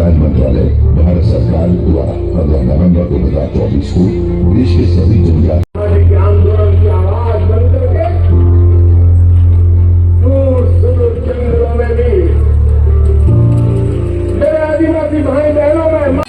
खाद्यान्न मंत्रालय भारत सरकार द्वारा 15 नवंबर 2024 को देश के सभी जनजातीय आंदोलन की आवाज बन करके दूर सुदूर जंगलों में भी मेरे आदिवासी भाई बहनों में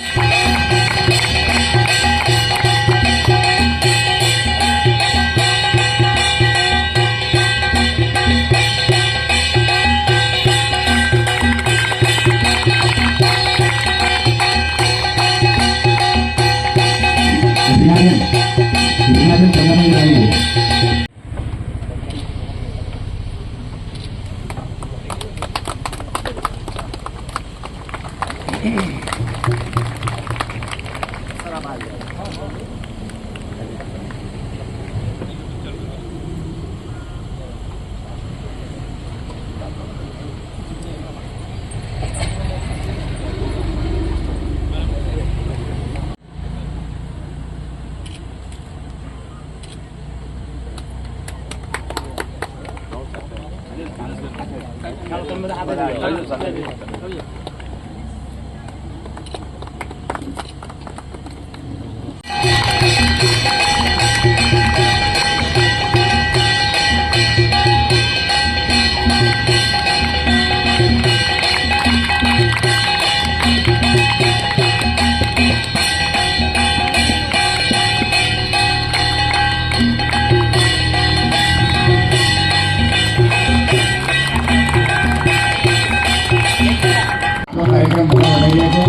कार्यक्रम पूरा हो गया है।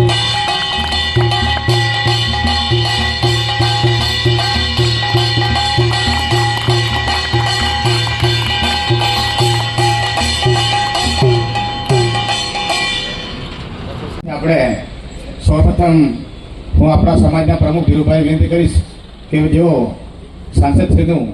આપણે સૌપ્રથમ હું આપણા સમાજના પ્રમુખ ધીરુભાઈ વિનંતી કરીશ કે જેઓ સાંસદ શ્રીનું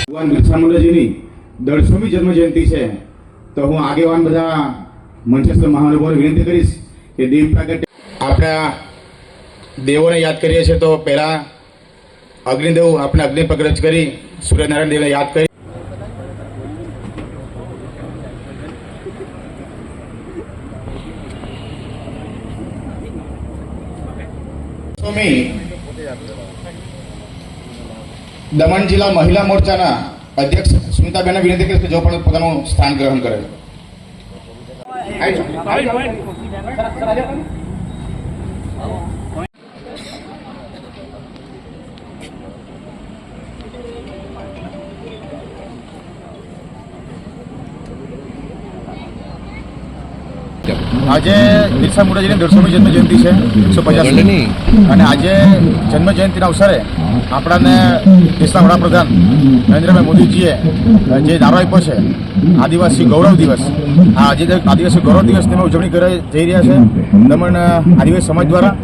ભગવાન બિરસા મુંડાજીની 150મી જન્મ જયંતિ છે, તો હું આગેવાન બધા મંચસ્થ મહાનુભાવોને વિનંતી કરીશ કે દીપ પ્રાગટ્ય આપણા દેવોને યાદ કરીએ છીએ, તો પહેલા અગ્નિદેવ આપણે અગ્નિ પ્રગટ કરી સૂર્યનારાયણ દેવને યાદ કરી દમણ જિલ્લા મહિલા મોરચાના અધ્યક્ષ સ્મિતાબેનને વિનંતી કરીશ કે જો પણ પોતાનું સ્થાન ગ્રહણ કરે. આજે બિરસા મુંડાજીની 150મી જન્મ જયંતિ છે, 150મી, અને આજે જન્મ જયંતિના અવસરે આપણાને દેશના વડાપ્રધાન નરેન્દ્રભાઈ મોદીજીએ જે નારો આપ્યો છે આદિવાસી ગૌરવ દિવસ, આ આજે આદિવાસી ગૌરવ દિવસની ઉજવણી કરી જઈ રહ્યા છે દમણ આદિવાસી સમાજ દ્વારા.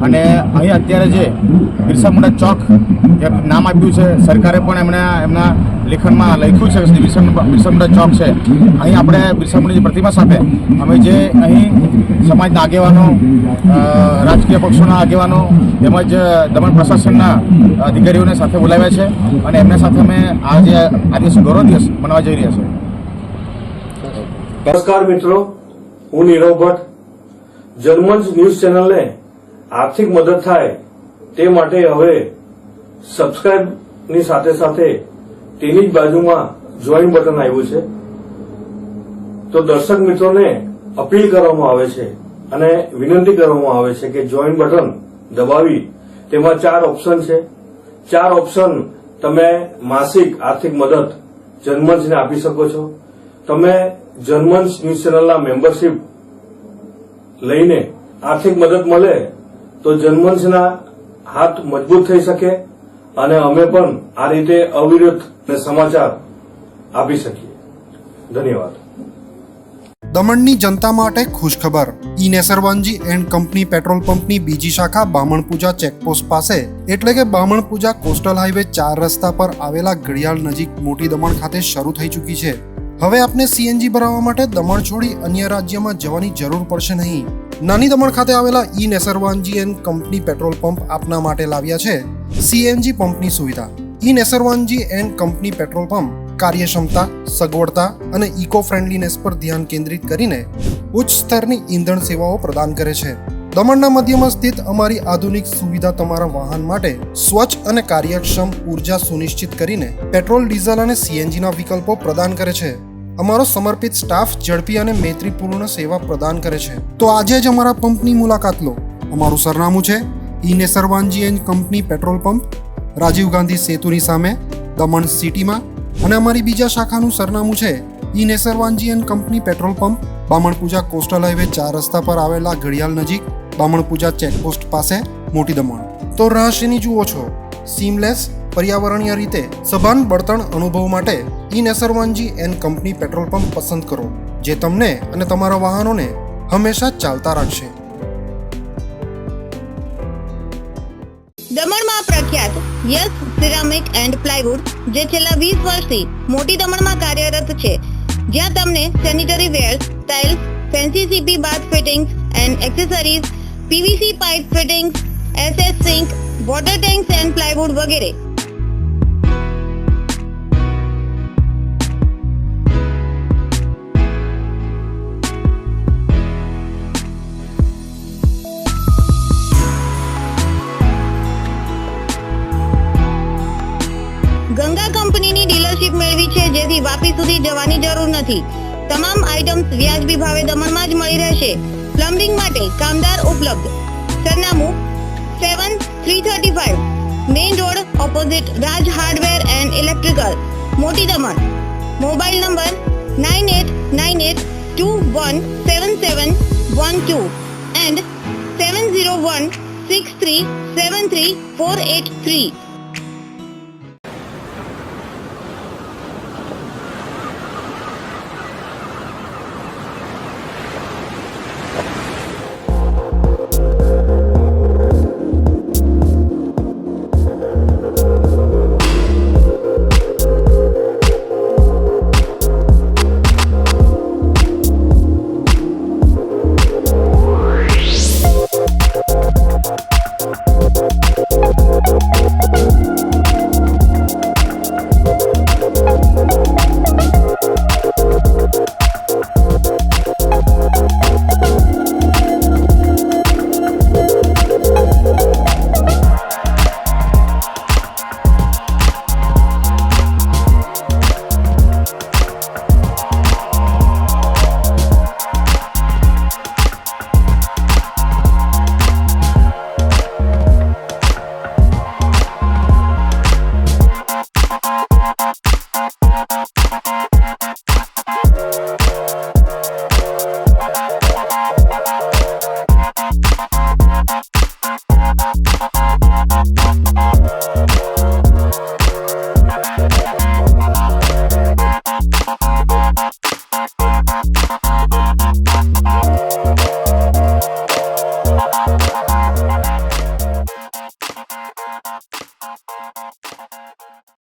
અને અહીં અત્યારે જે બિરસા મુંડા ચોક નામ આપ્યું છે, સરકારે પણ એમના લેખનમાં લખ્યું છે બિરસા મુંડા ચોક છે. અહીં આપણે બિરસા મુંડાની પ્રતિમા સાથે અમે જે અહીં સમાજના આગેવાનો, રાજકીય પક્ષોના આગેવાનો તેમજ દમણ પ્રશાસનના અધિકારીઓને સાથે બોલાવ્યા છે અને એમના સાથે અમે આજે આદિવાસી ગૌરવ દિવસ મનાવવા જઈ રહ્યા છીએ. નમસ્કાર મિત્રો, હું નીરવ ભટ્ટ. જનમંચ ન્યૂઝ ચેનલને આર્થિક મદદ થાય તે માટે હવે સબસ્ક્રાઇબની સાથે સાથે તેની જ બાજુમાં જોઈન બટન આવ્યું છે. તો દર્શક મિત્રોને અપીલ કરવામાં આવે છે અને વિનંતી કરવામાં આવે છે કે જોઈન બટન દબાવી તેમાં 4 ઓપ્શન છે. 4 ઓપ્શન તમે માસિક આર્થિક મદદ જનમંચને આપી શકો છો. તમે જનમંચ ન્યૂઝ ચેનલના મેમ્બરશીપ લઈને આર્થિક મદદ મળે તો જનમંચના હાથ મજબૂત થઈ શકે અને અમે પણ આ રીતે અવિરત ને સમાચાર આપી શકીએ. ધન્યવાદ. દમણની જનતા માટે ખુશખબર. ઈ નેસરવાનજી એન્ડ કંપની પેટ્રોલ પંપની બીજી શાખા બામણપૂજા ચેકપોસ્ટ પાસે એટલે કે બામણપૂજા કોસ્ટલ હાઈવે 4 રસ્તા પર આવેલા ઘડિયાળ નજીક મોટી દમણ ખાતે શરૂ થઈ ચૂકી છે. હવે આપને સીએનજી ભરાવવા માટે દમણ છોડી અન્ય રાજ્યમાં જવાની જરૂર પડશે નહીં. નાની દમણ ખાતે આવેલા E Nesarwanji and company petrol pump આપના માટે લાવ્યા છે સીએનજી પંપની સુવિધા. E Nesarwanji and company petrol pump કાર્યક્ષમતા, સગવડતા અને ઇકો ફ્રેન્ડલીનેસ પર ધ્યાન કેન્દ્રિત કરીને ઉચ્ચ સ્તરની ઈંધણ સેવાઓ પ્રદાન કરે છે. દમણના મધ્યમાં સ્થિત અમારી આધુનિક સુવિધા તમારા વાહન માટે સ્વચ્છ અને કાર્યક્ષમ ઉર્જા સુનિશ્ચિત કરીને પેટ્રોલ, ડીઝલ અને સીએનજીના વિકલ્પો પ્રદાન કરે છે. અમારો સમર્પિત સ્ટાફ ઝડપી અને મૈત્રીપૂર્ણ સેવા પ્રદાન કરે છે. તો આજે જ અમારા પંપની મુલાકાત લો. અમારું સરનામું છે E Nesarwanji and company petrol pump, Rajiv Gandhi સેતુની સામે, દમણ સિટીમાં. અને અમારી બીજા શાખાનું સરનામું છે E Nesarwanji and company petrol pump, Bamanpuja coastal highway 4 રસ્તા પર આવેલા ઘડિયાળ નજીક, બામણપૂજા ચેકપોસ્ટ પાસે, મોટી દમણ. તો રહસ્યની જુઓ છો. સીમલેસ, પર્યાવરણીય રીતે સભાન બળતણ અનુભવ માટે E Nesarwanji and company petrol pump પસંદ કરો, જે તમને અને તમારા વાહનોને હંમેશા ચાલતા રાખશે. દમણમાં પ્રખ્યાત યસ સિરામિક એન્ડ પ્લાયવુડ, જે છેલ્લા 20 વર્ષથી મોટી દમણમાં કાર્યરત છે, જ્યાં તમને sanitary wares, tiles, fancy CP bath fittings and accessories, PVC pipe fittings, SS sink, water tanks and plywood વગેરે. ગંગા કંપનીની ડીલરશીપ મેળવી છે, જેથી વાપી સુધી જવાની જરૂર નથી. તમામ આઇટમ્સ વ્યાજબી ભાવે દમણમાં જ મળી રહેશે. પ્લમ્બિંગ માટે કામદાર ઉપલબ્ધ. સરનામું 7335 main road opposite Raj hardware and electrical, મોટી દમણ. Mobile number 9898217712 and 7016373483.